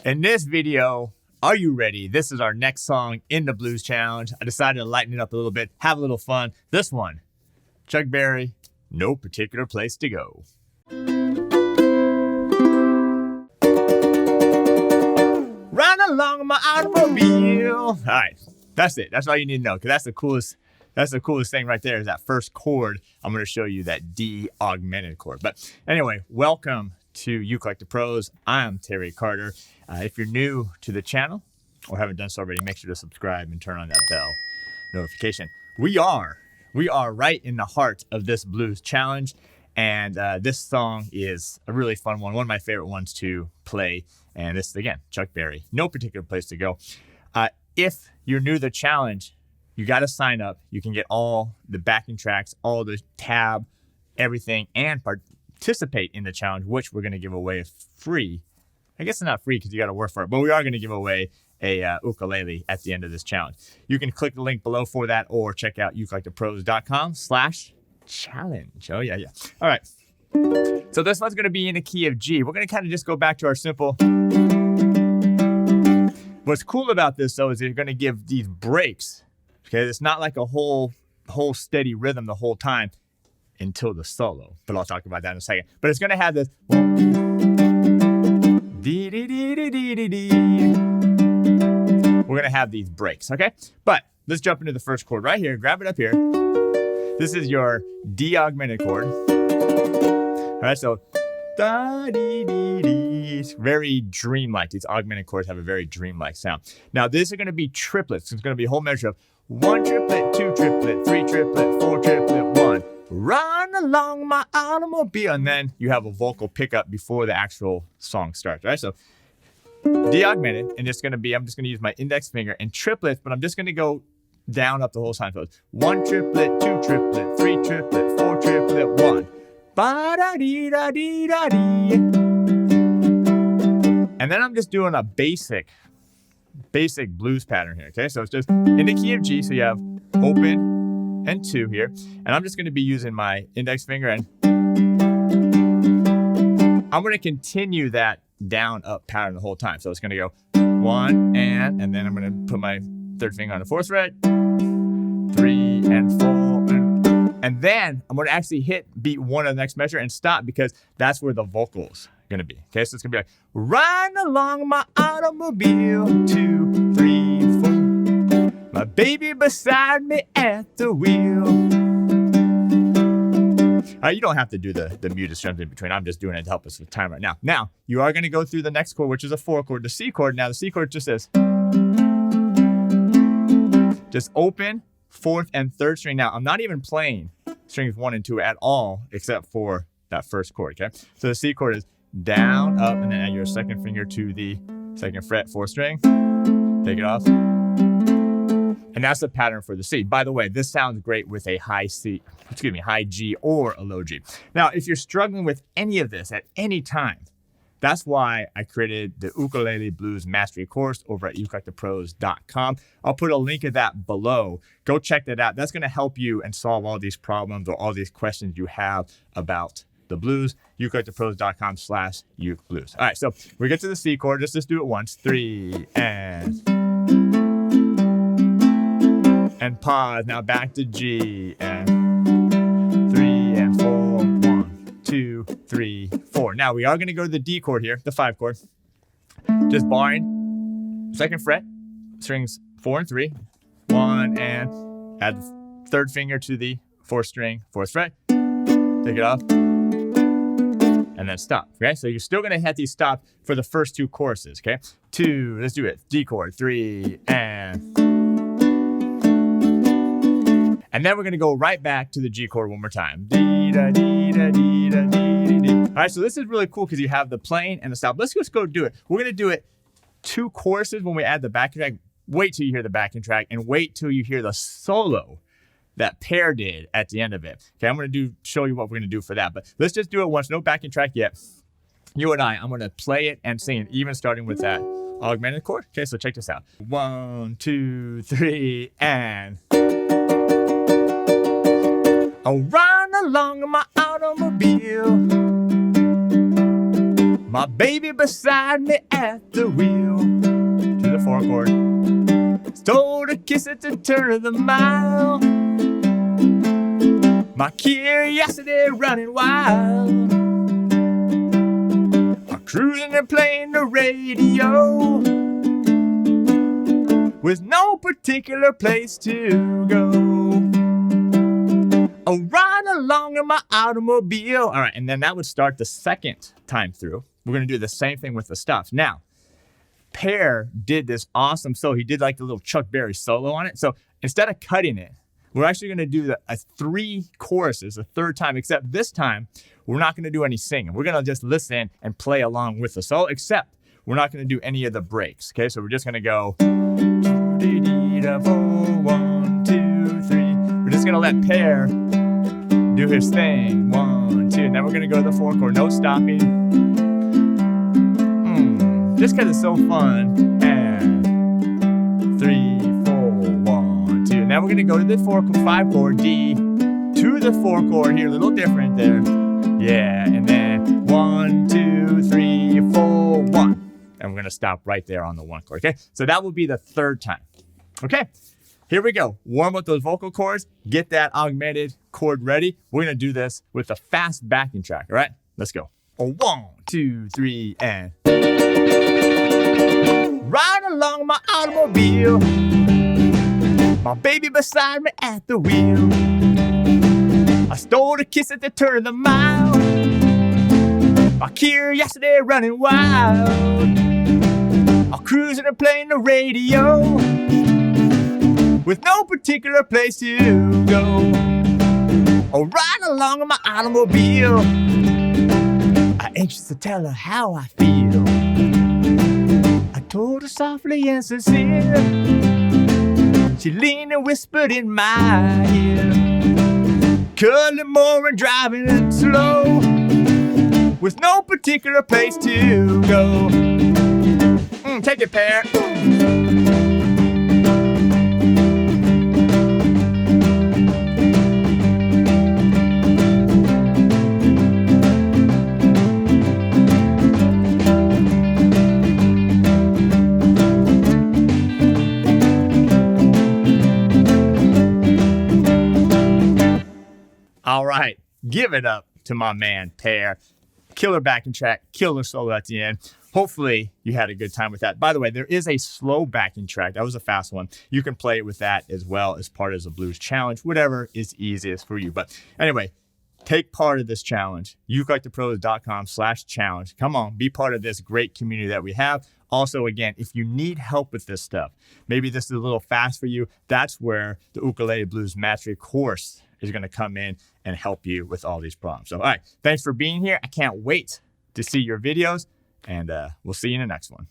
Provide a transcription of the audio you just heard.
In this video, are you ready? This is our next song in the Blues Challenge. I decided to lighten it up a little bit, have a little fun. This one, Chuck Berry, No Particular Place to Go. Run along my automobile. All right, that's it. That's all you need to know, because that's the coolest thing right there is that first chord. I'm going to show you that D augmented chord. But anyway, welcome to ukelikethepros. I'm Terry Carter. If you're new to the channel or haven't done so already, make sure to subscribe and turn on that bell notification. We are right in the heart of this blues challenge, and this song is a really fun one of my favorite ones to play. And this is, again, Chuck Berry, No Particular Place to Go. If you're new to the challenge, you got to sign up. You can get all the backing tracks, all the tab, everything, and participate in the challenge, which we're going to give away free. I guess it's not free because you got to work for it, but we are going to give away a ukulele at the end of this challenge. You can click the link below for that, or check out ukelikethepros.com/challenge. Oh, yeah. All right. So this one's going to be in the key of G. We're going to kind of just go back to our simple. What's cool about this, though, is you're going to give these breaks. Okay, it's not like a whole steady rhythm the whole time until the solo. But I'll talk about that in a second. But it's going to have this. We're going to have these breaks, okay? But let's jump into the first chord right here. Grab it up here. This is your D augmented chord. All right, so it's very dreamlike. These augmented chords have a very dreamlike sound. Now, these are going to be triplets. It's going to be a whole measure of 1 triplet, 2 triplet, 3 triplet, 4 triplet, 1. Run along my automobile. And then you have a vocal pickup before the actual song starts, right? So D augmented, and it's going to be, I'm just going to use my index finger and triplets, but I'm just going to go down up the whole time. So it's 1 triplet, 2 triplet, 3 triplet, 4 triplet, 1. Ba-da-dee-da-dee-da-dee. And then I'm just doing a basic blues pattern here, okay? So it's just in the key of G, so you have open and 2 here. And I'm just going to be using my index finger, and I'm going to continue that down up pattern the whole time. So it's going to go 1 and then I'm going to put my third finger on the 4th fret, 3 and 4, and then I'm going to actually hit beat 1 of the next measure and stop, because that's where the vocal's going to be. Okay, so it's going to be like, run along my automobile, 2, 3, 4. My baby beside me at the wheel. You don't have to do the muted strums in between. I'm just doing it to help us with time right now. Now, you are going to go through the next chord, which is a 4 chord, the C chord. Now, the C chord just says, just open 4th and 3rd string. Now, I'm not even playing strings 1 and 2 at all, except for that first chord, okay? So the C chord is down, up, and then add your 2nd finger to the 2nd fret, 4th string. Take it off. And that's the pattern for the C. By the way, this sounds great with a high G or a low G. Now, if you're struggling with any of this at any time, that's why I created the Ukulele Blues Mastery course over at ukelikethepros.com. I'll put a link of that below. Go check that out. That's going to help you and solve all these problems or all these questions you have about the blues. ukelikethepros.com/ukeblues. All right, so we get to the C chord. Let's just do it once. 3 and pause. Now back to G, and 3 and 4. 1, 2, 3, 4. Now we are going to go to the D chord here, the 5 chord. Just barring 2nd fret, strings 4 and 3. 1 and add the 3rd finger to the 4th string, 4th fret. Take it off. And then stop, okay? So you're still going to hit these stop for the first 2 choruses, okay? 2, let's do it. D chord, 3, and then we're going to go right back to the G chord one more time. D-da-dee-da-dee-da-dee-dee. All right, so this is really cool because you have the playing and the stop. Let's just go do it. We're going to do it 2 choruses when we add the backing track. Wait till you hear the backing track, and wait till you hear the solo that Pear did at the end of it. Okay, I'm going to show you what we're going to do for that. But let's just do it once. No backing track yet. You and I'm going to play it and sing it, even starting with that augmented chord. Okay, so check this out. 1, 2, 3, and... I'll run along in my automobile. My baby beside me at the wheel. To the 4 chord. Stole a kiss at the turn of the mile. My curiosity running wild. I'm cruising and playing the radio with no particular place to go. Oh, ride along in my automobile. All right, and then that would start the second time through. We're going to do the same thing with the stops. Now, Pear did this awesome solo. He did like the little Chuck Berry solo on it. So instead of cutting it, we're actually going to do a 3 choruses a third time, except this time, we're not going to do any singing. We're going to just listen and play along with the solo, except we're not going to do any of the breaks, okay? So we're just going to go 1, 2, 3. We're just going to let Pear do his thing. 1, 2, and then we're going to go to the 4 chord, no stopping. Just because it's so fun. And 3, 4, 1, 2. Now we're going to go to the 5 chord, D, to the 4 chord here, a little different there. Yeah, and then 1, 2, 3, 4, 1. And we're going to stop right there on the 1 chord, okay? So that will be the third time. Okay, here we go. Warm up those vocal cords. Get that augmented chord ready. We're going to do this with a fast backing track, all right? Let's go. 1, 2, 3, and... Ride along my automobile. My baby beside me at the wheel. I stole a kiss at the turn of the mile. My curiosity running wild. I'm cruising and playing the radio with no particular place to go. Oh, ride along in my automobile. I'm anxious to tell her how I feel. I told her softly and sincere. She leaned and whispered in my ear. Cuddling more and driving it slow with no particular place to go. Take it, Pear. All right, give it up to my man, Pear. Killer backing track, killer solo at the end. Hopefully you had a good time with that. By the way, there is a slow backing track. That was a fast one. You can play it with that as well as part of the blues challenge, whatever is easiest for you. But anyway, take part of this challenge. ukelikethepros.com/challenge. Come on, be part of this great community that we have. Also, again, if you need help with this stuff, maybe this is a little fast for you, that's where the Ukulele Blues Mastery course is going to come in and help you with all these problems. So, all right, thanks for being here. I can't wait to see your videos, and we'll see you in the next one.